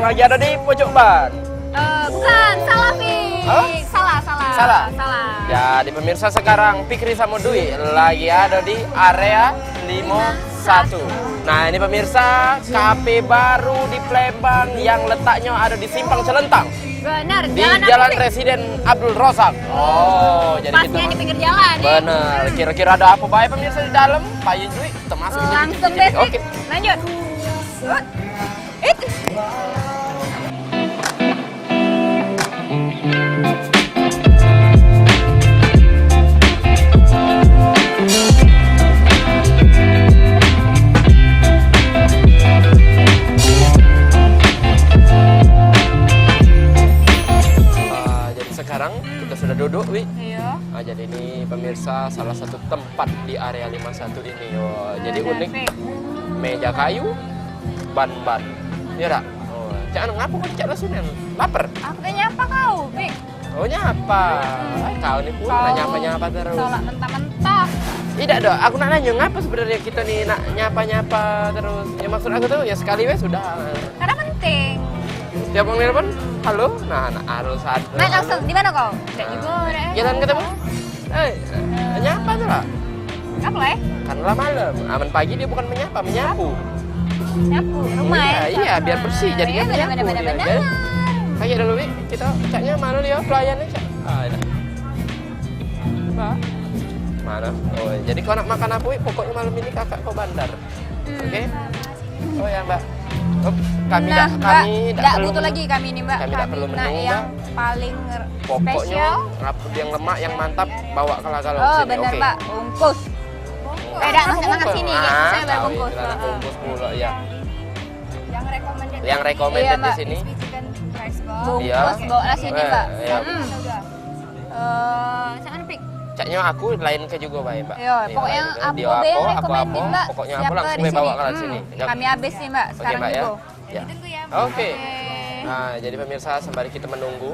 lagi ada di pojok ban. Bukan, salah Fik. Hah? Salah. Jadi pemirsa, sekarang Fikri sama Dwi lagi ada di area 51. Nah ini pemirsa, kafe baru di Palembang yang letaknya ada di Simpang Celentang. Benar, Di Jalan Residen Abdul Rozak. Oh, jadi pasnya di pinggir jalan ya. bener. Kira-kira ada apa baik pemirsa di dalam? Pak Yudwi, kita masuk. Langsung jadi. deh, Oke. lanjut. Jadi sekarang kita sudah duduk, Wi. Iya. Nah, jadi ini pemirsa salah satu tempat di area 51 ini. Oh, jadi Benar, unik. Fik. Meja kayu, ban-ban. Iya tak? Oh, jangan ngapa kau cak lasunan? Lapar? Aku udah nyapa kau, Fik. Oh nyapa. Kau ini pun Kau nyapa-nyapa terus. Tolak mentah-mentah. Tidak dong, aku nak nanya ngapa sebenarnya kita nih nak nyapa-nyapa terus. Ya maksud aku tuh ya sekali wes sudah. Karena penting. Setiap orang nelpon, halo. Nah, harus ada. Nah, langsung di mana kau? Tidak juga udah. Jalan ketemu. Nyapa tuh lah. Apa lah? Kan lah malam. Aman pagi dia bukan menyapa, menyapu. Nyapu rumah Iya, ya. iya, biar bersih. Jadi Iya, kan menyapu dia. benar. Jadi, kayak dulu Wi, kita caknya mana dia pelayannya cak. Ada. Mbak. Mana? Oh, jadi kau nak makan apa Wi? Pokoknya malam ini kakak kau bandar. Oke? Oh ya Mbak. Oh, kami Nah, Mbak, tidak tidak perlu butuh lagi kami ini Mbak. Kami tidak perlu nak menunggu, yang Mbak. paling Pokoknya spesial. raput yang lemak yang mantap bawa ke kalau Oh sini. benar Oke. Mbak, bungkus. Tidak makan sini, gitu. Saya bayar bungkus. Bungkus pula ya. Yang recommended. Yang recommended Iya, di Mbak. sini. Bungkus, Iya. bawa lah sini Mbak. Iya. Jangan pik. Caknya aku lain ke juga baik Mbak. Iya, Iya, pokoknya lain ke. aku Dia yang aku recommended Mbak. pokoknya Siapa aku langsung di bawa sini? ke sini. Kami habis nih Mbak, Oke sekarang Mbak ya. juga. Ya. Oke. Nah, jadi pemirsa sembari kita menunggu,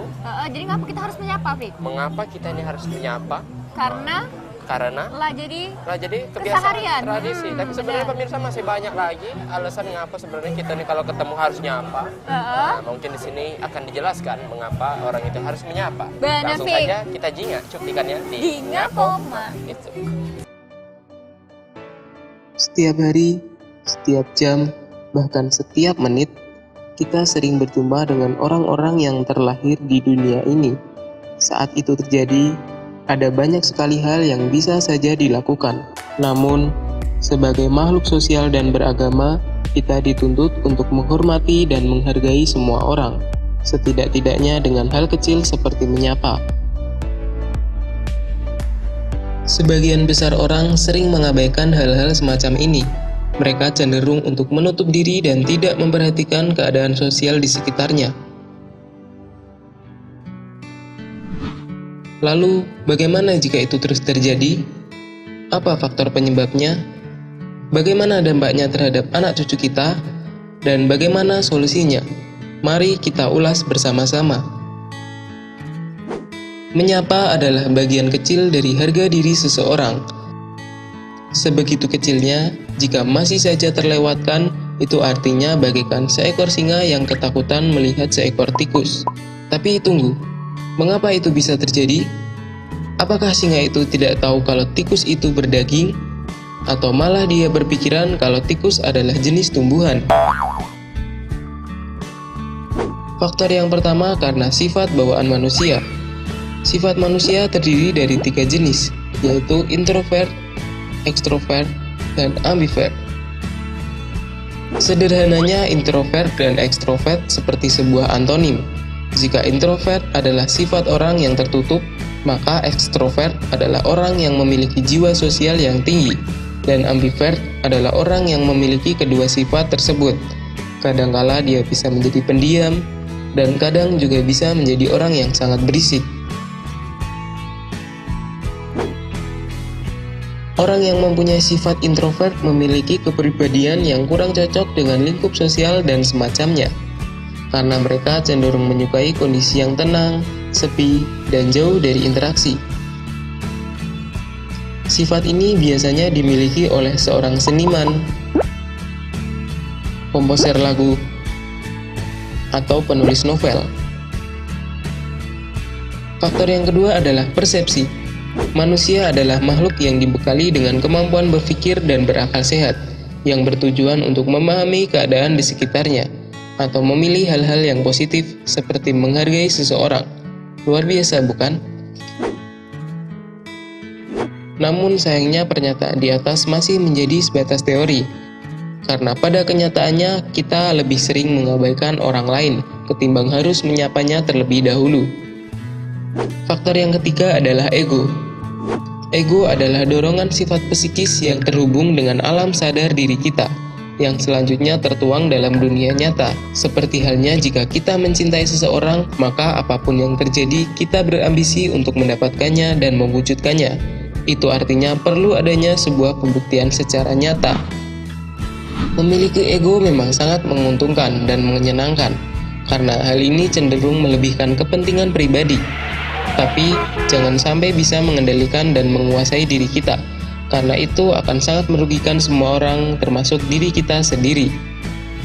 Jadi ngapa kita harus menyapa Fik? mengapa kita ini harus menyapa? Karena Karena lah jadi kebiasaan keseharian. tradisi. Tapi sebenarnya benar. pemirsa masih banyak lagi alasan mengapa sebenarnya kita nih kalau ketemu harus nyapa. Nah, mungkin di sini akan dijelaskan mengapa orang itu harus menyapa. Benar, Langsung Fik. saja kita jinga cuplikannya di Di Ngapoma. Itu. Setiap hari, setiap jam, bahkan setiap menit, kita sering berjumpa dengan orang-orang yang terlahir di dunia ini. Saat itu terjadi, ada banyak sekali hal yang bisa saja dilakukan. Namun, sebagai makhluk sosial dan beragama, kita dituntut untuk menghormati dan menghargai semua orang, setidak-tidaknya dengan hal kecil seperti menyapa. Sebagian besar orang sering mengabaikan hal-hal semacam ini. Mereka cenderung untuk menutup diri dan tidak memperhatikan keadaan sosial di sekitarnya. Lalu, bagaimana jika itu terus terjadi? Apa faktor penyebabnya? Bagaimana dampaknya terhadap anak cucu kita? Dan bagaimana solusinya? Mari kita ulas bersama-sama. Menyapa adalah bagian kecil dari harga diri seseorang. Sebegitu kecilnya, jika masih saja terlewatkan, itu artinya bagaikan seekor singa yang ketakutan melihat seekor tikus. Tapi tunggu, mengapa itu bisa terjadi? Apakah singa itu tidak tahu kalau tikus itu berdaging? Atau malah dia berpikiran kalau tikus adalah jenis tumbuhan? Faktor yang pertama karena sifat bawaan manusia. Sifat manusia terdiri dari 3 jenis, yaitu introvert, ekstrovert, dan ambivert. Sederhananya, introvert dan ekstrovert seperti sebuah antonim. Jika introvert adalah sifat orang yang tertutup, maka ekstrovert adalah orang yang memiliki jiwa sosial yang tinggi, dan ambivert adalah orang yang memiliki kedua sifat tersebut. Kadangkala dia bisa menjadi pendiam, dan kadang juga bisa menjadi orang yang sangat berisik. Orang yang mempunyai sifat introvert memiliki kepribadian yang kurang cocok dengan lingkup sosial dan semacamnya, karena mereka cenderung menyukai kondisi yang tenang, sepi, dan jauh dari interaksi. Sifat ini biasanya dimiliki oleh seorang seniman, komposer lagu, atau penulis novel. Faktor yang kedua adalah persepsi. Manusia adalah makhluk yang dibekali dengan kemampuan berpikir dan berakal sehat, yang bertujuan untuk memahami keadaan di sekitarnya, atau memilih hal-hal yang positif seperti menghargai seseorang. Luar biasa, bukan? Namun sayangnya pernyataan di atas masih menjadi sebatas teori, karena pada kenyataannya kita lebih sering mengabaikan orang lain ketimbang harus menyapanya terlebih dahulu. Faktor yang ketiga adalah ego. Ego adalah dorongan sifat psikis yang terhubung dengan alam sadar diri kita, yang selanjutnya tertuang dalam dunia nyata. Seperti halnya jika kita mencintai seseorang, maka apapun yang terjadi, kita berambisi untuk mendapatkannya dan mewujudkannya. Itu artinya perlu adanya sebuah pembuktian secara nyata. Memiliki ego memang sangat menguntungkan dan menyenangkan, karena hal ini cenderung melebihkan kepentingan pribadi. Tapi jangan sampai bisa mengendalikan dan menguasai diri kita, karena itu akan sangat merugikan semua orang, termasuk diri kita sendiri.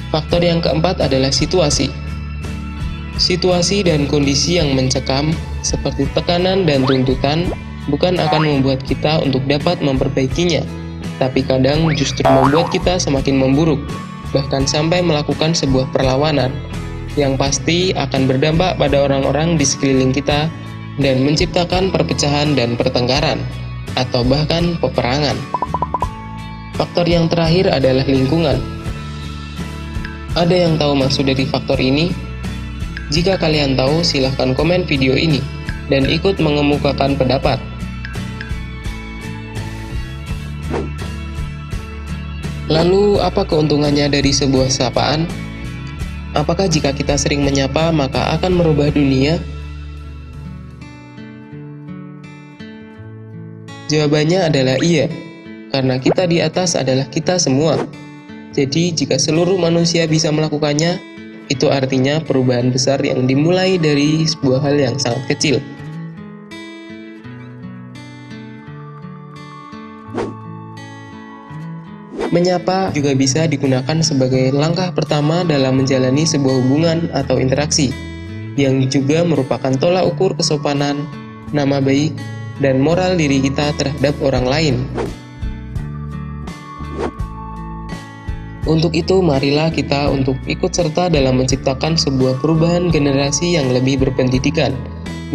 Faktor yang keempat adalah situasi. Situasi dan kondisi yang mencekam, seperti tekanan dan tuntutan, bukan akan membuat kita untuk dapat memperbaikinya, tapi kadang justru membuat kita semakin memburuk, bahkan sampai melakukan sebuah perlawanan, yang pasti akan berdampak pada orang-orang di sekeliling kita, dan menciptakan perpecahan dan pertengkaran, atau bahkan peperangan. Faktor yang terakhir adalah lingkungan. Ada yang tahu maksud dari faktor ini? Jika kalian tahu, silahkan komen video ini, dan ikut mengemukakan pendapat. Lalu, apa keuntungannya dari sebuah sapaan? Apakah jika kita sering menyapa, maka akan merubah dunia? Jawabannya adalah iya, karena kita di atas adalah kita semua. Jadi, jika seluruh manusia bisa melakukannya, itu artinya perubahan besar yang dimulai dari sebuah hal yang sangat kecil. Menyapa juga bisa digunakan sebagai langkah pertama dalam menjalani sebuah hubungan atau interaksi, yang juga merupakan tolak ukur kesopanan, nama baik, dan moral diri kita terhadap orang lain. Untuk itu, marilah kita untuk ikut serta dalam menciptakan sebuah perubahan generasi yang lebih berpendidikan,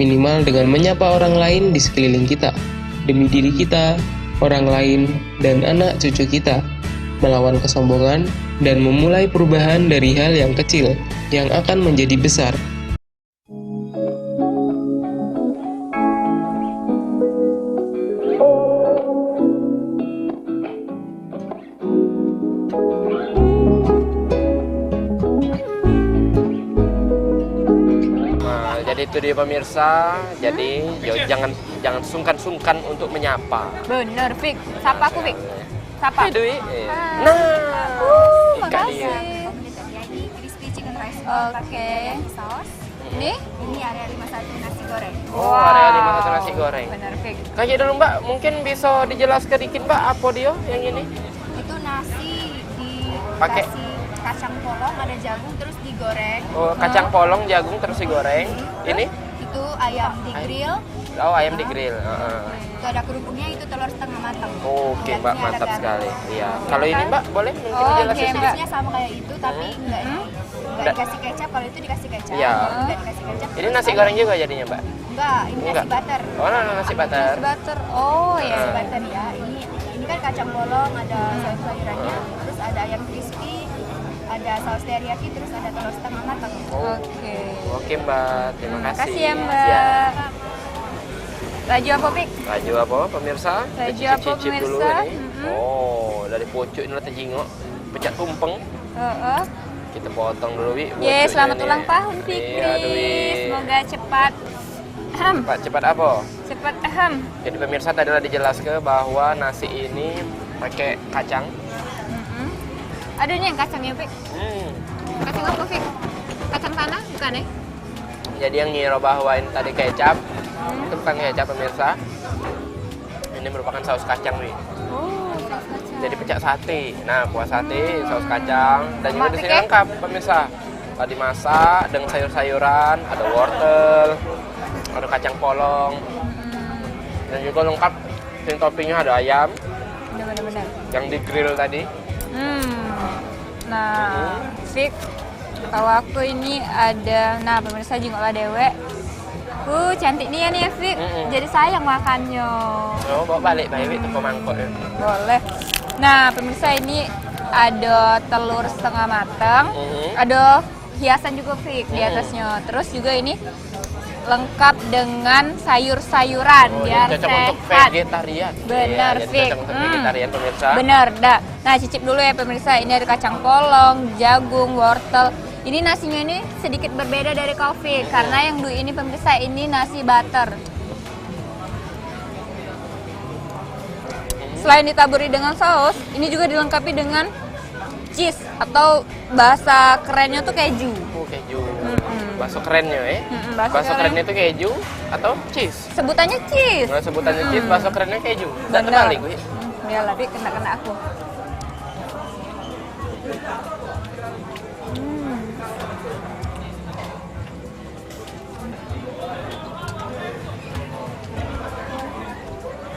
minimal dengan menyapa orang lain di sekeliling kita, demi diri kita, orang lain, dan anak cucu kita, melawan kesombongan, dan memulai perubahan dari hal yang kecil, yang akan menjadi besar. Jadi itu dia pemirsa. Jadi jangan sungkan-sungkan untuk menyapa. Bener, Fik. Sapa aku, Fik. Sapa. Dwi. Nah. Makasih. Jadi crispy chicken rice Oke. saus. Ini? Ini area 51 nasi goreng. Oh, area 51 nasi goreng. Bener, Fik. Kayak dulu Mbak, mungkin bisa dijelaskan dikit Mbak apa dia yang ini? Itu nasi Pakai? dikasih kacang polong, ada jagung terus digoreng. Oh, kacang polong, jagung terus digoreng. Ini? Itu ayam di grill. Oh, ayam di grill. Itu ada kerupuknya, itu telur setengah matang. Oke Mbak, Dagingnya ada mantap garam. sekali. Iya. Kalau ini Mbak, boleh mungkin Oh, dijelasin oke, sedikit? Mbak. Sausnya sama kayak itu, tapi enggak Nggak. dikasih kecap. Kalau itu dikasih kecap. Iya. Enggak dikasih kecap. Ini nasi goreng juga jadinya Mbak? Enggak, ini Enggak. nasi butter. Oh, nasi butter. Butter. Oh, ya. Nasi butter ya. Ini kan kacang polong, ada saus sayurannya, terus ada ayam crispy, ada saus teriyaki, terus ada telur setengah matang. Oke. Oke Mbak, terima kasih. Makasih ya, Mbak. Laju apa, Fik? Laju apa pemirsa? Laju Kita apa, cicip dulu pemirsa? ini. Oh, dari pucuk ini kita jingok, pecah tumpeng. Heeh. Kita potong dulu, Wi. Yes, pucuknya selamat ini. ulang tahun, Iya, Fikri. aduh, Wi. Semoga cepat. Cepat apa? Cepat Jadi pemirsa tadi udah dijelaskan bahwa nasi ini pakai kacang. Ada nih yang kacangnya, Fik. Kacang apa, Fik? Kacang tanah? Bukan ya? Jadi yang ngira bahwa ini tadi kecap, itu bukan kecap pemirsa. Ini merupakan saus kacang, Wi. Oh, saus kacang. Jadi pecah sate. Nah, kuah sate, saus kacang, dan juga di sini Pakai? lengkap pemirsa. tadi masak dengan sayur-sayuran, ada wortel, ada kacang polong, dan juga lengkap. Di toppingnya ada ayam Bener-bener. yang di grill tadi. Nah, Fik, kalau aku ini ada, nah pemirsa jengkol dewek. Cantik nih ya nih ya, Fik. Jadi sayang makannya. Oh, bawa balik Mbak Ewi toko mangkok ya. Boleh. Nah, pemirsa ini ada telur setengah matang, ada hiasan juga Fik di atasnya. Terus juga ini lengkap dengan sayur-sayuran biar Cocok untuk sehat. vegetarian. Benar, Iya, jadi Fik. cocok untuk vegetarian pemirsa. Bener, dah. Nah, cicip dulu ya pemirsa. Ini ada kacang polong, jagung, wortel. Ini nasinya ini sedikit berbeda dari kopi karena yang dulu ini pemirsa ini nasi butter. Selain ditaburi dengan saus, ini juga dilengkapi dengan cheese atau bahasa kerennya tuh keju. Oh, keju. Bakso kerennya ya. Bakso Kerennya itu keju atau cheese? Sebutannya cheese. Nah, sebutannya cheese, bakso kerennya keju. Nggak Bener. terbalik gue. Ya lebih kena aku.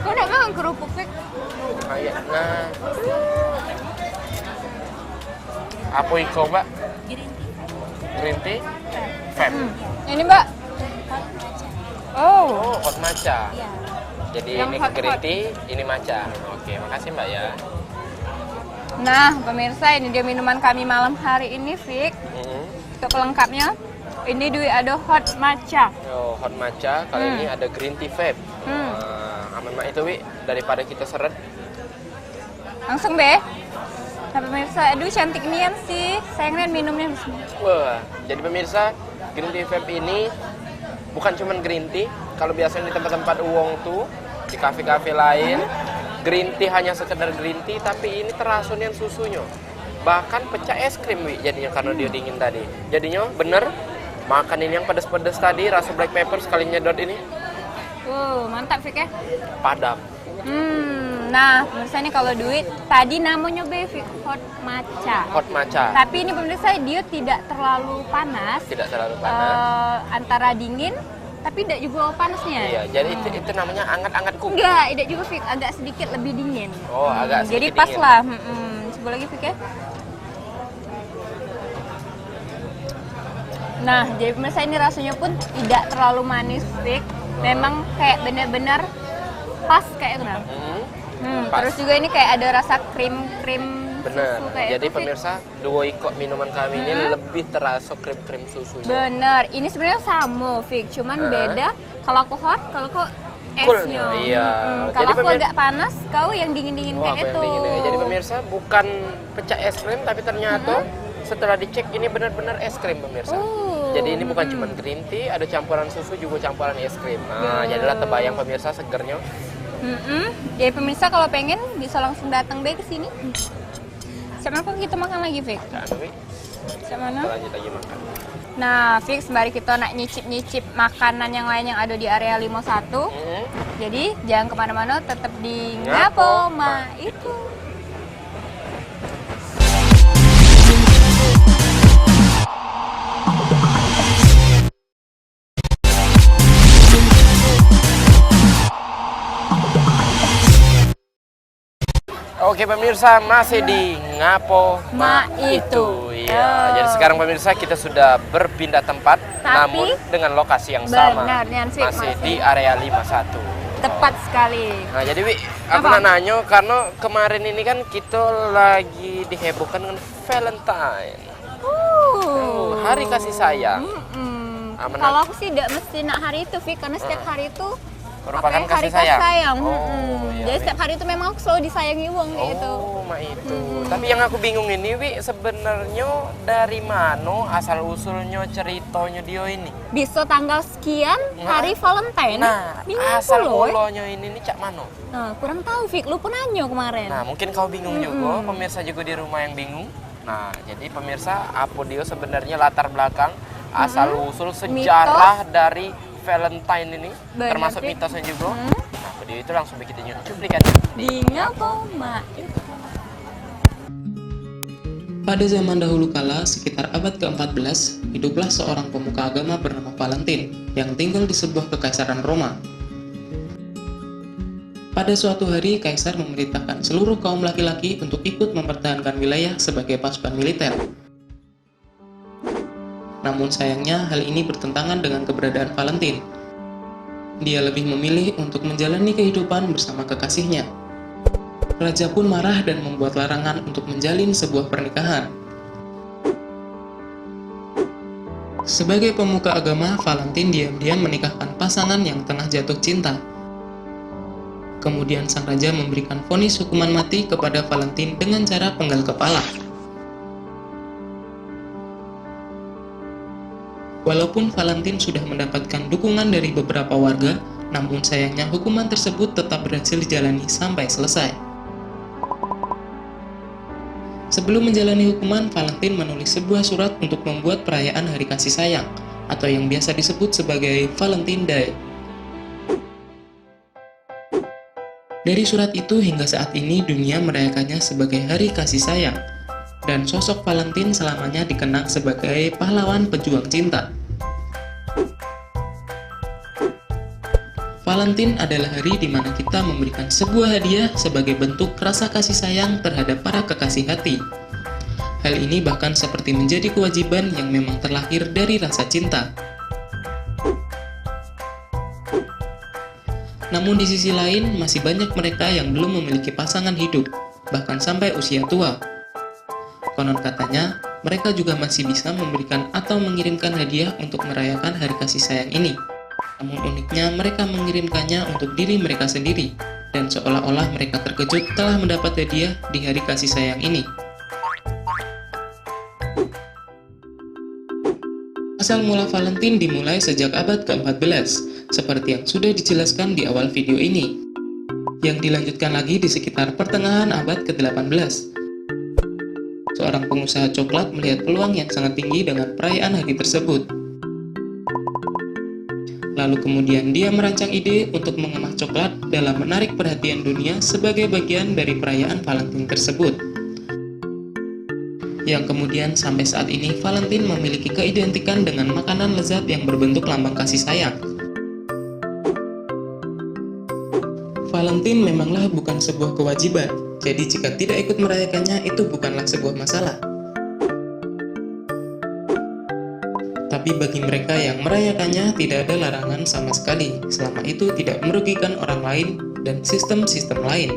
Kau udah makan kerupuk, Fik? Kayak nah. Apa iko, Mbak? Green tea? Fab. Ini, Mbak. Oh, Oh, hot matcha. Jadi Yang ini hot, green hot. tea, ini matcha. Oke, makasih Mbak ya. nah pemirsa ini dia minuman kami malam hari ini, Fik. Untuk pelengkapnya, ini Dwi ada hot matcha. Oh, hot matcha. Kali ini ada green tea Fab. Aman Mbak itu, Wi. Daripada kita seret. Langsung deh. Nah pemirsa, aduh cantik nian sih. Sayangnya minumnya Wah, jadi pemirsa, green tea Fab ini bukan cuman green tea. Kalau biasanya di tempat-tempat uang tuh, di kafe-kafe lain, green tea hanya sekedar green tea, tapi ini terasunin susunya. Bahkan pecah es krim, Wi, jadinya karena dia dingin tadi. Jadinya bener, makan ini yang pedas-pedas tadi, rasa black pepper sekali nyedot ini, mantap Fik ya. padam. Nah pemirsa ini kalau duit tadi namanya Fik hot matcha. Hot matcha, Tapi ini pemirsa dia tidak terlalu panas. tidak terlalu panas. Antara dingin tapi tidak juga panasnya. Iya, jadi itu namanya anget-anget kuku. Enggak, tidak juga Fik, agak sedikit lebih dingin. Oh, agak Jadi sedikit pas dingin. lah. Coba lagi Fik ya. Nah, jadi pemirsa ini rasanya pun tidak terlalu manis Fik. Memang kayak benar-benar pas kayak itu nah. Pas. Terus juga ini kayak ada rasa krim-krim Bener. susu kayak Jadi itu, Fik. pemirsa, duo iko minuman kami ini lebih terasa krim-krim susunya. Bener, ini sebenarnya sama Fik, cuman beda. Kalau aku hot, kalau aku esnya. Iya. Kalau Jadi aku agak panas, kau yang dingin-dingin Wah, kayak apa itu. yang dingin ya. Jadi pemirsa bukan pecah es krim, tapi ternyata setelah dicek ini benar-benar es krim pemirsa. Jadi ini bukan cuma green tea, ada campuran susu juga campuran es krim. Nah, jadilah terbayang pemirsa segernya. Jadi pemirsa kalau pengen bisa langsung datang deh ke sini. Sama apa kita makan lagi, Fik? Jangan Wi, Sama mana? kita lanjut lagi makan. Nah, Fik, sembari kita nak nyicip-nyicip makanan yang lain yang ada di area 51. Jadi jangan kemana-mana, tetap di Ngapo Ma Itu. Oke pemirsa, masih di Ngapo Ma Itu. Iya, jadi sekarang pemirsa kita sudah berpindah tempat, namun dengan lokasi yang sama. Benar, Nian, Fik, masih masih. di area 51. Tepat sekali. Nah jadi Wi, aku Apa? nak nanya karena kemarin ini kan kita lagi dihebohkan dengan Valentine. Hari kasih sayang. Aman, Kalau aku sih tidak mesti nak hari itu, Fik, karena setiap hari itu Merupakan apa ya, hari kasih sayang. Jadi Iya, Wi. setiap hari itu memang aku selalu disayangi uang kayak gitu. Oh, Ma Itu. Tapi yang aku bingung ini, Wi, sebenarnya dari mana asal usulnya ceritanya dia ini? Bisa tanggal sekian hari Valentine. Nah, Bingung asal aku loh. mulanya ini nih cak mano? Nah, kurang tahu Fik, lu pun nanya kemarin. Nah, mungkin kau bingung juga, pemirsa juga di rumah yang bingung. Nah, jadi pemirsa, apa dia sebenarnya latar belakang asal usul sejarah dari Valentine ini, Benar, termasuk Fik. mitosnya juga. Nah, video itu langsung bikin cuplikannya. Di Ngapo Ma Itu. Pada zaman dahulu kala, sekitar abad ke-14, hiduplah seorang pemuka agama bernama Valentin yang tinggal di sebuah kekaisaran Roma. Pada suatu hari, kaisar memerintahkan seluruh kaum laki-laki untuk ikut mempertahankan wilayah sebagai pasukan militer. Namun sayangnya, hal ini bertentangan dengan keberadaan Valentin. Dia lebih memilih untuk menjalani kehidupan bersama kekasihnya. Raja pun marah dan membuat larangan untuk menjalin sebuah pernikahan. Sebagai pemuka agama, Valentin diam-diam menikahkan pasangan yang tengah jatuh cinta. Kemudian sang raja memberikan vonis hukuman mati kepada Valentin dengan cara penggal kepala. Walaupun Valentin sudah mendapatkan dukungan dari beberapa warga, namun sayangnya hukuman tersebut tetap berhasil dijalani sampai selesai. Sebelum menjalani hukuman, Valentin menulis sebuah surat untuk membuat perayaan Hari Kasih Sayang, atau yang biasa disebut sebagai Valentine Day. Dari surat itu hingga saat ini dunia merayakannya sebagai Hari Kasih Sayang, dan sosok Valentin selamanya dikenang sebagai pahlawan pejuang cinta. Valentine adalah hari di mana kita memberikan sebuah hadiah sebagai bentuk rasa kasih sayang terhadap para kekasih hati. Hal ini bahkan seperti menjadi kewajiban yang memang terlahir dari rasa cinta. Namun di sisi lain, masih banyak mereka yang belum memiliki pasangan hidup, bahkan sampai usia tua. Konon katanya, mereka juga masih bisa memberikan atau mengirimkan hadiah untuk merayakan hari kasih sayang ini. Namun uniknya, mereka mengirimkannya untuk diri mereka sendiri, dan seolah-olah mereka terkejut telah mendapat hadiah di hari kasih sayang ini. Asal mula Valentine dimulai sejak abad ke-14, seperti yang sudah dijelaskan di awal video ini, yang dilanjutkan lagi di sekitar pertengahan abad ke-18. Seorang pengusaha coklat melihat peluang yang sangat tinggi dengan perayaan hari tersebut. Lalu kemudian dia merancang ide untuk mengemas coklat dalam menarik perhatian dunia sebagai bagian dari perayaan Valentine tersebut. Yang kemudian sampai saat ini Valentine memiliki keidentikan dengan makanan lezat yang berbentuk lambang kasih sayang. Valentine memanglah bukan sebuah kewajiban, jadi jika tidak ikut merayakannya itu bukanlah sebuah masalah. Tapi bagi mereka yang merayakannya tidak ada larangan sama sekali, selama itu tidak merugikan orang lain dan sistem-sistem lain.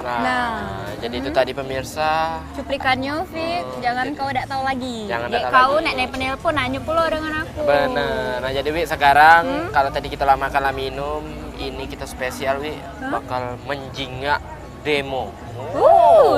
Nah, jadi itu tadi pemirsa. Cuplikannya, Fik, jangan kau tidak tahu lagi. Jangan Jadi tak tahu kau lagi. nek penelpon nanya pula dengan aku. Bener. Nah jadi Wi sekarang kalau tadi kita lah makan lah minum, ini kita spesial Wi bakal menjingak demo.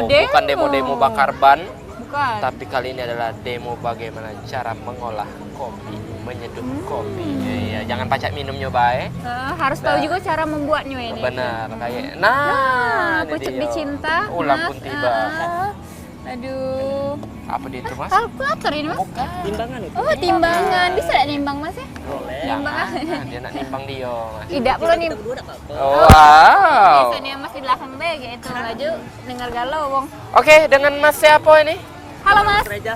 Bukan demo-demo bakar ban, Bukan. tapi kali ini adalah demo bagaimana cara mengolah kopi, menyeduh kopi. Iya, jangan pacak minumnya baik. Harus tahu juga cara membuatnya ini. Benar, kayak ini pucuk dia. dicinta. Ulang Mas. pun tiba. Aduh. Apa dia itu Mas? Kalkulator ini, Mas. Timbangan itu. Oh, timbangan. Bisa tidak nimbang, Mas ya? Boleh. Jangan, dia nak nimbang dia Mas. Tidak perlu nih. Berdua tak apa-apa. Wow. Biasanya Mas di belakang BG itu laju dengar galau, Wong. Oke, dengan Mas siapa ini? Halo, Mas. Reja.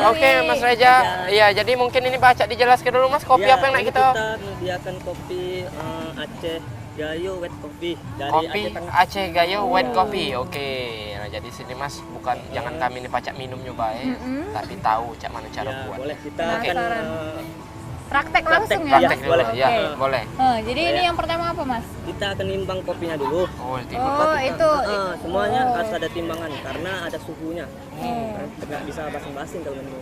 Oke, Mas Reja. Iya, jadi mungkin ini baca dijelaskan dulu Mas, kopi apa yang nak kita? Kita menyediakan kopi Aceh Gayo Wet Coffee dari Kopi Aceh Tengah. Aceh Gayo White Coffee. Oke. Nah, jadi sini Mas bukan jangan kami ini pacak minum nyobain, tapi tahu cak mana cara Ya, buat. boleh kita Oke. akan Praktek langsung ya. Praktek, Praktek boleh. dulu. Ya, Oke. boleh. Jadi ini yang pertama apa, Mas? kita akan nimbang kopinya dulu. Oh, timbang. Oh, itu. Semuanya harus ada timbangan karena ada suhunya. Nggak bisa basing-basing kalau minum.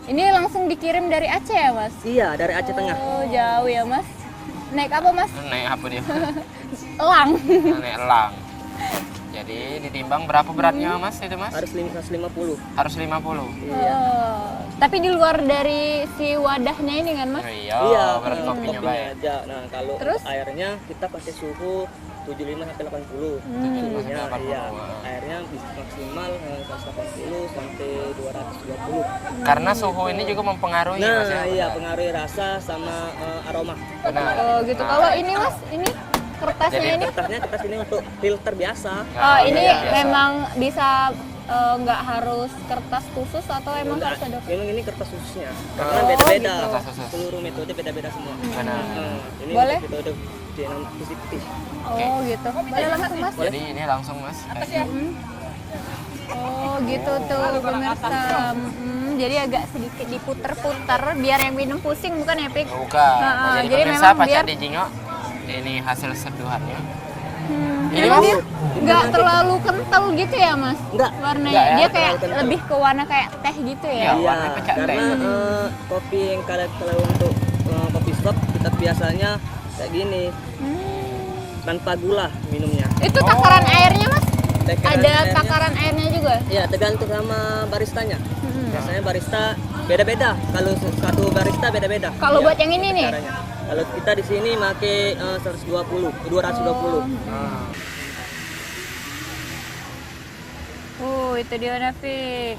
Ini langsung dikirim dari Aceh ya, Mas? Iya, dari Aceh Tengah. Oh, jauh ya, Mas. Naik apa, Mas? Naik apa dia? Elang. Naik elang. Jadi ditimbang berapa beratnya Mas itu Mas? Harus 550. Harus 50. Iya. Oh. Tapi di luar dari si wadahnya ini kan, Mas? Iya, berat kopinya baik. aja. Nah, kalau Terus? airnya kita pakai suhu 75 sampai 80. 75 Suhunya, sampai 80. iya. Airnya bisa maksimal 180 sampai 220. Karena suhu ini juga mempengaruhi Nah, Mas ya. iya, benar. pengaruhi rasa sama aroma. Benar. Oh, gitu. Nah, Kalau ini, Mas, ini kertasnya Jadi ini. Kertasnya kertas ini untuk filter biasa. Oh, ini biasa. memang bisa nggak harus kertas khusus atau emang harus ada? Memang ini kertas khususnya. Karena beda-beda. gitu. Kertas khusus. Seluruh metode beda-beda semua. Benar. Ini Boleh? metode DNA positif. Oh gitu. Boleh langsung mas? Jadi ini langsung mas. Oh gitu tuh pemirsa. Jadi agak sedikit diputer-puter biar yang minum pusing bukan ya Pik? Bukan. Nah, jadi jadi pemirsa memang pacak biar- dijingok. Ini hasil seduhannya. Ini Mas? dia nggak terlalu kental gitu ya mas? Enggak. Warnanya Enggak ya, dia kayak terlalu kental. lebih ke warna kayak teh gitu ya? Iya. Warna pecah karena kopi yang kalau untuk kopi shop kita biasanya kayak gini. Tanpa gula minumnya. Itu takaran airnya mas? Takaran Ada airnya- takaran airnya juga? Ya, tergantung sama baristanya. Biasanya barista beda-beda. Kalau satu barista beda-beda. Kalau buat yang ini nih? caranya. Kalau kita di sini pakai 220. Itu dia Nafik.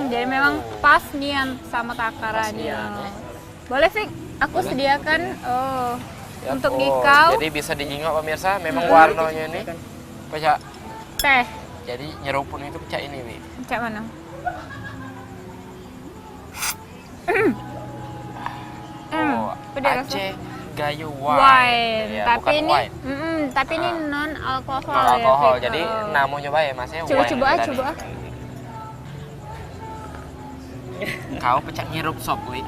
Jadi memang pas nih sama takarannya. Boleh Fik? Aku sediakan. Ya, Untuk oh, dikau Jadi bisa dijingok pemirsa. Memang warnanya ini pecah. teh. Jadi nyerupun itu pecah ini, Wi. Cak mana? Oh, Pedas rasa. Aceh Gayo Wine. Wine. Ya, Tapi bukan ini wine. tapi ini non alkohol Non ya. alkohol. Fik? Jadi namanya bae Mas ya. Coba wine coba tadi. coba. Kau pecah nyirup sop, Wi.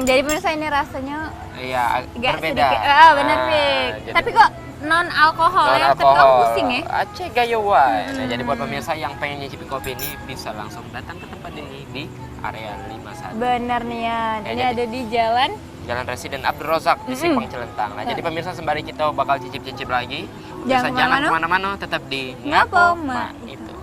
Jadi pemirsa ini rasanya Iya, agak berbeda. sedikit. Benar Fik. jadi- Tapi kok non alkohol ya? Tapi kamu pusing ya? Aceh Gayo Wine. Nah, jadi buat pemirsa yang pengen nyicipi kopi ini bisa langsung datang ke tempat ini di area 51. Benar nih ya. Ya, Ini jadi- ada di jalan. Jalan Residen Abdul Razak di Simpang Celentang. Nah, jadi pemirsa sembari kita bakal cicip-cicip lagi, pemirsa jangan kemana-mana, tetap di Ngapo, Ngapo Ma. Ma itu.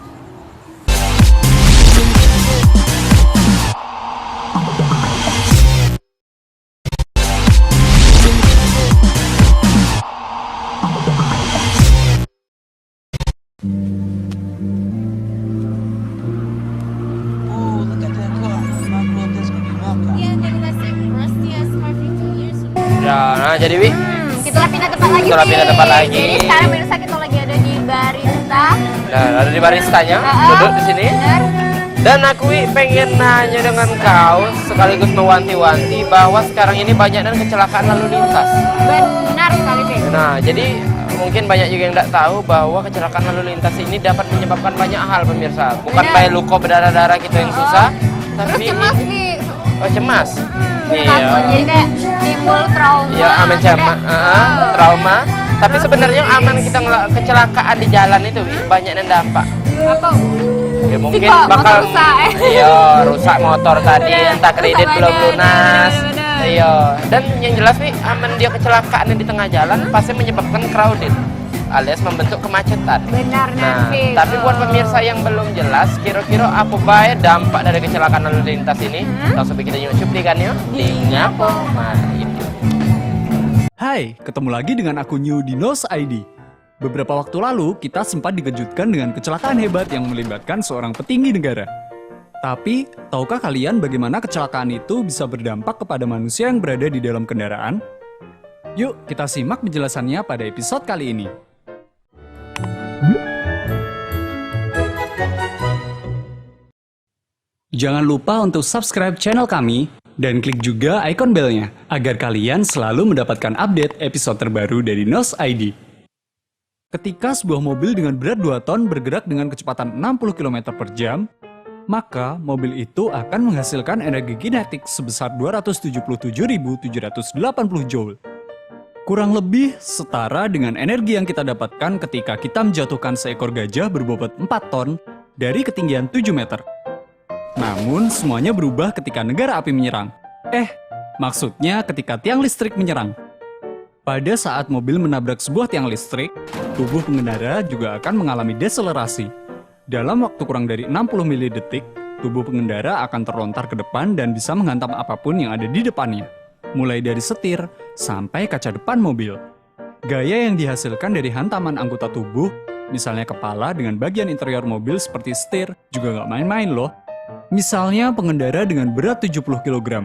Nah, jadi Wi, Kita pindah tempat lagi. Kita pindah Fik. tempat lagi. Jadi sekarang pemirsa kita lagi ada di barista. nah, ada di baristanya, duduk di sini. Benar. Dan aku Wi, pengen nanya dengan kau sekaligus mewanti-wanti bahwa sekarang ini banyak dan kecelakaan lalu lintas. Benar sekali Fik. Nah, jadi mungkin banyak juga yang tidak tahu bahwa kecelakaan lalu lintas ini dapat menyebabkan banyak hal pemirsa. Bukan Benar. kayak luka berdarah-darah kita yang susah, Terus tapi cemas Fik. cemas. Takut. Iya. Jadi kayak timbul trauma. Ya aman trauma. Tapi sebenarnya aman kita kecelakaan di jalan itu Wi, banyak yang dampak. Apa? Ya mungkin Kok motor bakal rusak, iya rusak motor tadi, Bener, entah kredit rusak belum badan, lunas. bener. Iya. Dan yang jelas nih aman dia kecelakaan yang di tengah jalan pasti menyebabkan crowded alias membentuk kemacetan. Benar Nah, Fik. tapi buat pemirsa yang belum jelas, kira-kira apa baik dampak dari kecelakaan lalu lintas ini? Langsung kita yuk cuplikan yuk di Ngapo Ma itu. Hai, ketemu lagi dengan aku New di Nos ID. Beberapa waktu lalu, kita sempat dikejutkan dengan kecelakaan hebat yang melibatkan seorang petinggi negara. Tapi, tahukah kalian bagaimana kecelakaan itu bisa berdampak kepada manusia yang berada di dalam kendaraan? Yuk, kita simak penjelasannya pada episode kali ini. Jangan lupa untuk subscribe channel kami dan klik juga ikon belnya agar kalian selalu mendapatkan update episode terbaru dari Nos ID. Ketika sebuah mobil dengan berat 2 ton bergerak dengan kecepatan 60 km per jam, maka mobil itu akan menghasilkan energi kinetik sebesar 277.780 Joule. Kurang lebih setara dengan energi yang kita dapatkan ketika kita menjatuhkan seekor gajah berbobot 4 ton dari ketinggian 7 meter. Namun, semuanya berubah ketika negara api menyerang. Maksudnya ketika tiang listrik menyerang. Pada saat mobil menabrak sebuah tiang listrik, tubuh pengendara juga akan mengalami deselerasi. Dalam waktu kurang dari 60 milidetik, tubuh pengendara akan terlontar ke depan dan bisa menghantam apapun yang ada di depannya. Mulai dari setir sampai kaca depan mobil. Gaya yang dihasilkan dari hantaman anggota tubuh, misalnya kepala dengan bagian interior mobil seperti setir, juga nggak main-main loh. Misalnya pengendara dengan berat 70 kg.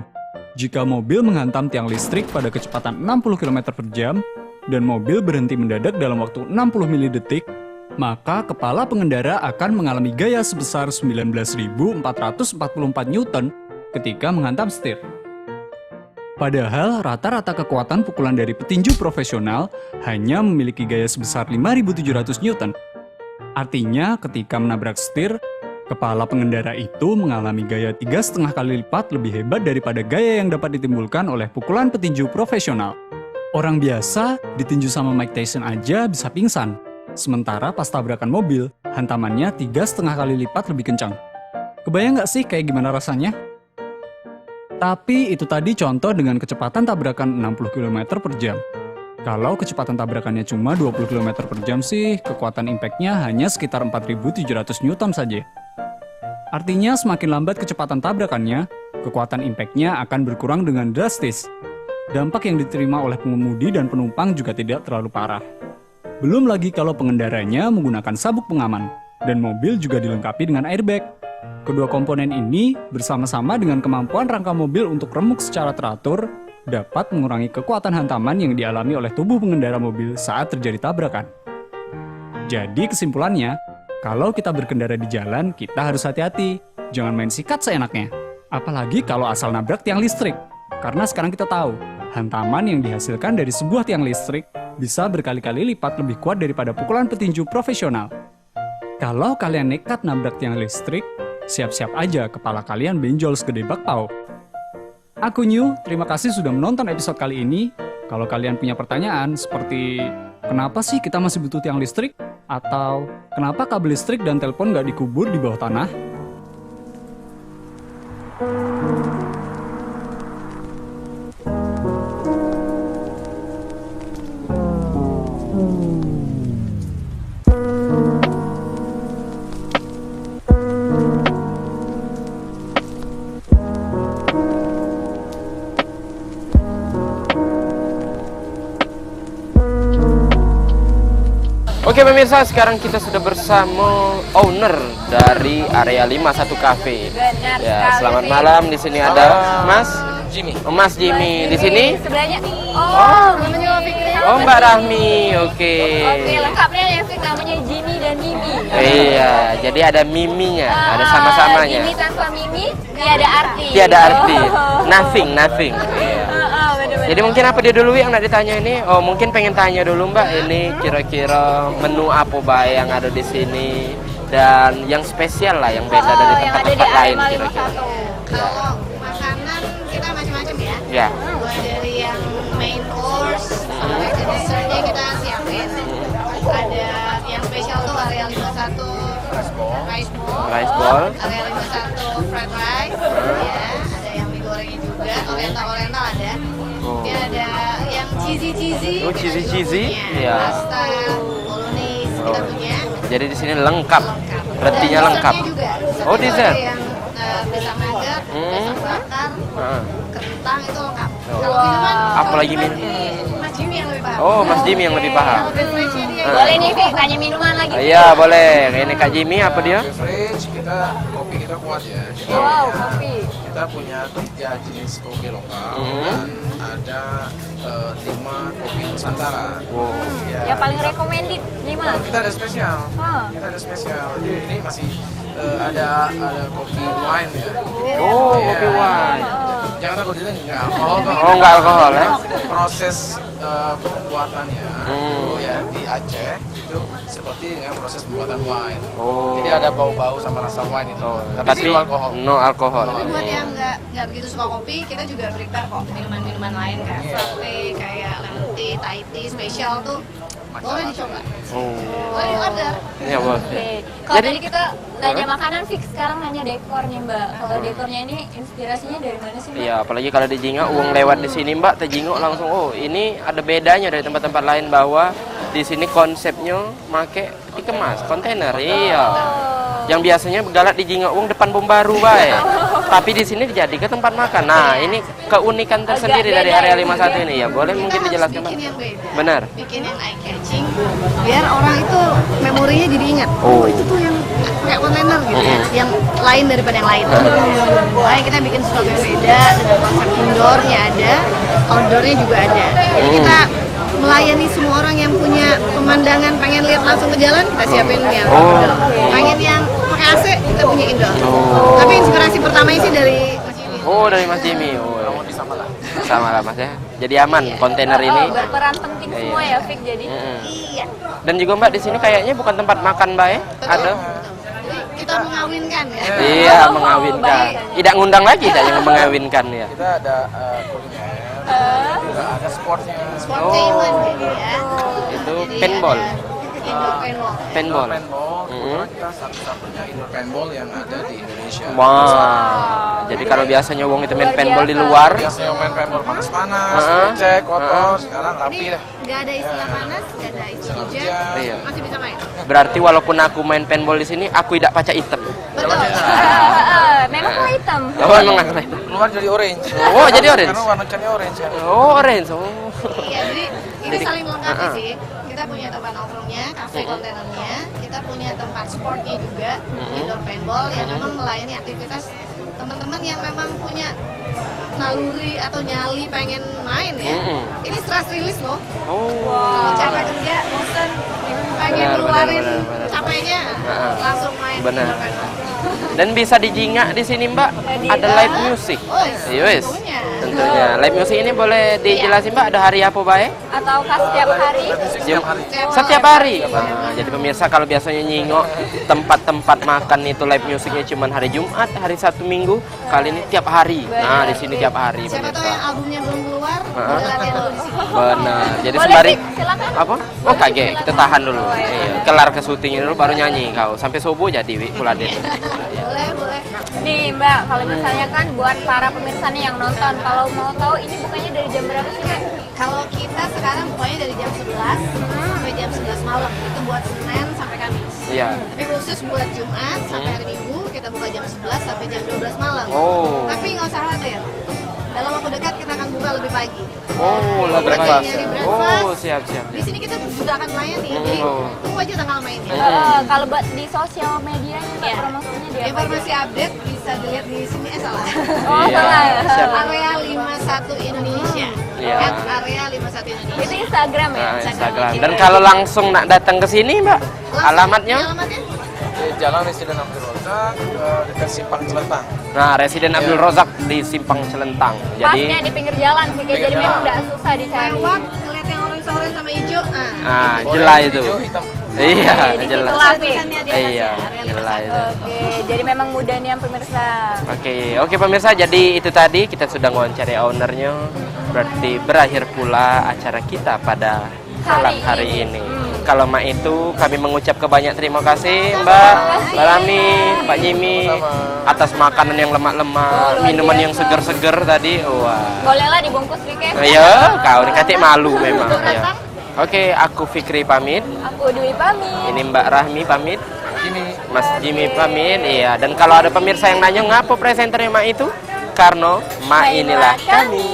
Jika mobil menghantam tiang listrik pada kecepatan 60 km per jam, dan mobil berhenti mendadak dalam waktu 60 milidetik, maka kepala pengendara akan mengalami gaya sebesar 19.444 Newton ketika menghantam setir. Padahal rata-rata kekuatan pukulan dari petinju profesional hanya memiliki gaya sebesar 5.700 Newton. Artinya ketika menabrak setir, kepala pengendara itu mengalami gaya 3,5 kali lipat lebih hebat daripada gaya yang dapat ditimbulkan oleh pukulan petinju profesional. Orang biasa ditinju sama Mike Tyson aja bisa pingsan. Sementara pas tabrakan mobil, hantamannya 3,5 kali lipat lebih kencang. Kebayang nggak sih kayak gimana rasanya? Tapi itu tadi contoh dengan kecepatan tabrakan 60 km per jam. Kalau kecepatan tabrakannya cuma 20 km per jam sih, kekuatan impact-nya hanya sekitar 4.700 Newton saja. Artinya semakin lambat kecepatan tabrakannya, kekuatan impact-nya akan berkurang dengan drastis. Dampak yang diterima oleh pengemudi dan penumpang juga tidak terlalu parah. Belum lagi kalau pengendaranya menggunakan sabuk pengaman, dan mobil juga dilengkapi dengan airbag. Kedua komponen ini bersama-sama dengan kemampuan rangka mobil untuk remuk secara teratur, dapat mengurangi kekuatan hantaman yang dialami oleh tubuh pengendara mobil saat terjadi tabrakan. Jadi kesimpulannya, kalau kita berkendara di jalan, kita harus hati-hati. Jangan main sikat seenaknya. Apalagi kalau asal nabrak tiang listrik. Karena sekarang kita tahu, hantaman yang dihasilkan dari sebuah tiang listrik bisa berkali-kali lipat lebih kuat daripada pukulan petinju profesional. Kalau kalian nekat nabrak tiang listrik, siap-siap aja kepala kalian benjol segede bakpao. Aku New, terima kasih sudah menonton episode kali ini. Kalau kalian punya pertanyaan seperti kenapa sih kita masih butuh tiang listrik? Atau kenapa kabel listrik dan telepon nggak dikubur di bawah tanah? Oke pemirsa, sekarang kita sudah bersama owner dari Area 51 Cafe. Benar Ya, sekali, selamat Fik. malam. Di sini ada Mas Jimmy. Oh, Mas Jimmy. Di sini? Sebelahnya. Oh, namanya Fikri. Oh, Mbak Rahmi. Oke. Oke, lengkapnya ya Fik, namanya Jimmy dan Mimi. Iya, jadi ada miminya, ada sama-samanya. Jimmy tanpa Mimi, tiada arti. Tiada arti. Oh. Nothing. Iya. Bener-bener. Jadi mungkin apa dia dulu yang nak ditanya ini? Oh, mungkin pengen tanya dulu Mbak, ini kira-kira menu apa Mbak yang ada di sini dan yang spesial lah, yang beda dari yang ada di tempat-tempat lain Area kira-kira. 51. Kalau makanan kita macam-macam ya. Ya. Mulai dari yang main course sampai ke dessertnya kita siapin. Ada yang spesial tuh area 51 rice ball. Rice ball. Area 51 fried rice. Ya, ada yang mie gorengnya juga. Oriental ada. Oh. Dia ada yang cheesy. Oh, cheesy. Iya. Pasta, bolognese kita punya. Jadi di sini lengkap. Berartinya Dan lengkap. dessertnya juga. Oh, dessert. Ada yang pisang nugget, pisang bakar, Heeh. kentang itu lengkap. Oh. Kalau minuman, Apalagi minum? Mas Jimmy yang lebih paham. Oh, Mas Jimmy yang lebih paham. Beverage-nya dia. Boleh nih Fik, tanya minuman lagi. Iya, boleh. Ini Kak Jimmy apa dia? Beverage kopi kita kuat ya. Wow, kopi. Kita punya 3 jenis kopi lokal dan ada 5 kopi Nusantara. Wow. Ya. Yang paling recommended 5. Kita ada spesial. Oh. Kita ada spesial. Jadi ini masih ada kopi wine ya. Oh, Iya. kopi wine. Jangan takut itu nggak alkohol. Bang. Oh, nggak alkohol ya? Proses pembuatannya itu ya di Aceh itu seperti dengan proses pembuatan wine. Oh. Jadi ada bau-bau sama rasa wine itu. Tapi zero alkohol. no alkohol. Tapi buat yang nggak begitu suka kopi, kita juga prepare kok minuman-minuman lain kayak frappe, kayak lemon tea, Thai tea, spesial tuh boleh dicoba. Oh. Boleh di order. Iya, Bos. Oke. Kalau tadi kita nanya makanan Fik, sekarang nanya dekornya Mbak. Kalau dekornya ini inspirasinya dari mana sih Mbak? Iya, apalagi kalau di Jingok, uang lewat di sini Mbak, Jingok langsung, oh ini ada bedanya dari tempat-tempat lain bahwa di sini konsepnya make dikemas kontainer, iya. Yang biasanya galak di Jingok uang depan bom baru baik. Tapi di sini dijadikan tempat makan. Nah, ini keunikan tersendiri Agak dari beda area ya, 51 ini ya. Boleh Kita mungkin harus dijelaskan Mbak? bikin yang beda. Benar. Bikin yang eye catching, biar orang itu memorinya jadi ingat. Oh. Itu tuh yang kayak kontainer gitu ya, yang lain daripada yang lain. Makanya kita bikin sesuatu yang beda dengan konsep indoornya ada, outdoornya juga ada. Jadi kita melayani semua orang yang punya pemandangan pengen lihat langsung ke jalan, kita siapin yang outdoor. Pengen yang pakai AC, kita punya indoor. Tapi inspirasi pertamanya sih dari Mas Jimmy. Oh, dari Mas Jimmy. Oh, sama lah Mas ya. Jadi aman kontainer ini. Berperan penting semua ya, Fik, jadi. Iya. Dan juga Mbak di sini kayaknya bukan tempat makan Mbak ya? Ada. Jadi kita mengawinkan ya. Iya, mengawinkan. Tidak ngundang lagi, tidak yang mengawinkan ya. Kita ada kuliner, juga ada sportnya. Sportainment jadi ya. Itu Jadi paintball. ada Indoor paintball. Paintball. Kebetulan kita satu-satunya indoor paintball yang ada di Indonesia. Wah. Jadi kalau biasanya wong itu main paintball di luar, Biasanya main paintball panas-panas, cek, kotor, sekarang rapi Ini dah. nggak ada istilah panas, nggak ada istilah hujan, Iya. masih bisa main. berarti walaupun aku main paintball di sini, aku tidak pakai item. Betul. Memang warna hitam. Oh, emang aku item. Keluar jadi orange. Oh, jadi orange. Karena warna cannya orange ya. Oh, orange. Oh. Iya, jadi ini saling melengkapi sih. Kita punya tempat nongkrongnya, cafe kontainernya, kita punya tempat sportnya juga, indoor paintball yang memang melayani aktivitas teman-teman yang memang punya naluri atau nyali pengen main ya. Ini stress release loh. Oh. Kalau capek kerja, bosen, pengen Benar, keluarin benar. capeknya, langsung main Benar. indoor paintball. Dan bisa dijingak di sini Mbak, ada live music. Oh, Yes. tentunya. Tentunya. Live music ini boleh dijelasin Mbak, ada hari apa Mbak ya? Ataukah setiap hari? Setiap hari. Nah, jadi pemirsa kalau biasanya nyingok tempat-tempat makan itu live musiknya cuma hari Jumat, hari Sabtu Minggu, kali ini tiap hari. Nah, di sini tiap hari Siapa tahu pemirsa. yang albumnya belum keluar, boleh latihan dulu di sini. Benar. Jadi Boleh, sembari Fik, silakan. apa? Oh kaget, kita tahan dulu. Iya, kelar ke syutingnya dulu baru nyanyi kau. Sampai subuh jadi Wi, pula deh. Boleh, boleh. Nih Mbak, kalau misalnya kan buat para pemirsa nih yang nonton, kalau mau tahu ini bukannya dari jam berapa sih Mbak? Kalau kita sekarang bukanya dari jam 11 sampai jam 11 malam. Itu buat Senin sampai Kamis. Iya. Tapi khusus buat Jumat sampai hari Minggu kita buka jam 11 sampai jam 12 malam. Oh. Tapi nggak usah khawatir. Dalam waktu dekat kita akan buka lebih pagi. Oh, Kalau lebih lagi pas. nyari breakfast, Oh, siap. di sini kita juga akan melayani. Jadi tunggu aja tanggal mainnya. Kalau buat di sosial media Mbak, promosinya di apa? Informasi update bisa dilihat di sini. Salah. Oh, Iya, salah ya. siap. Area 51 Indonesia. Iya. @area 51 Indonesia. Itu Instagram ya? Nah, Instagram. Dan kalau langsung nak datang ke sini, Mbak, alamatnya? Alamatnya? Di Jalan Residen Abdul Razak, dekat Simpang Celentang. Nah, Residen Abdul Razak di Simpang Celentang. Pasnya Jadi, di pinggir jalan sih, Kak. Jadi memang nggak susah dicari. Lewat ngeliat yang orange sama hijau. jelas itu. Hijau, hitam. Iya, Di jelas. situ lah, Fik. Tulisannya di atas Iya, ya, area jelas itu. Oke, jadi memang mudah nih yang pemirsa. Oke pemirsa, jadi itu tadi kita sudah wawancari ownernya. Berarti berakhir pula acara kita pada malam hari ini. Kalau Mak itu kami mengucap banyak terima kasih Mbak Rami, Pak Jimmy atas makanan yang lemak-lemak, minuman yang seger-seger tadi. Wah. Bolehlah dibungkus Fik ya. Ayo, kau nih katik malu memang. Ya. Oke, aku Fikri pamit. Aku Dwi pamit. Ini Mbak Rahmi pamit. Ini Mas Jimmy pamit. Iya, dan kalau ada pemirsa yang nanya ngapa presenternya Mak itu? Karena Mak inilah kami.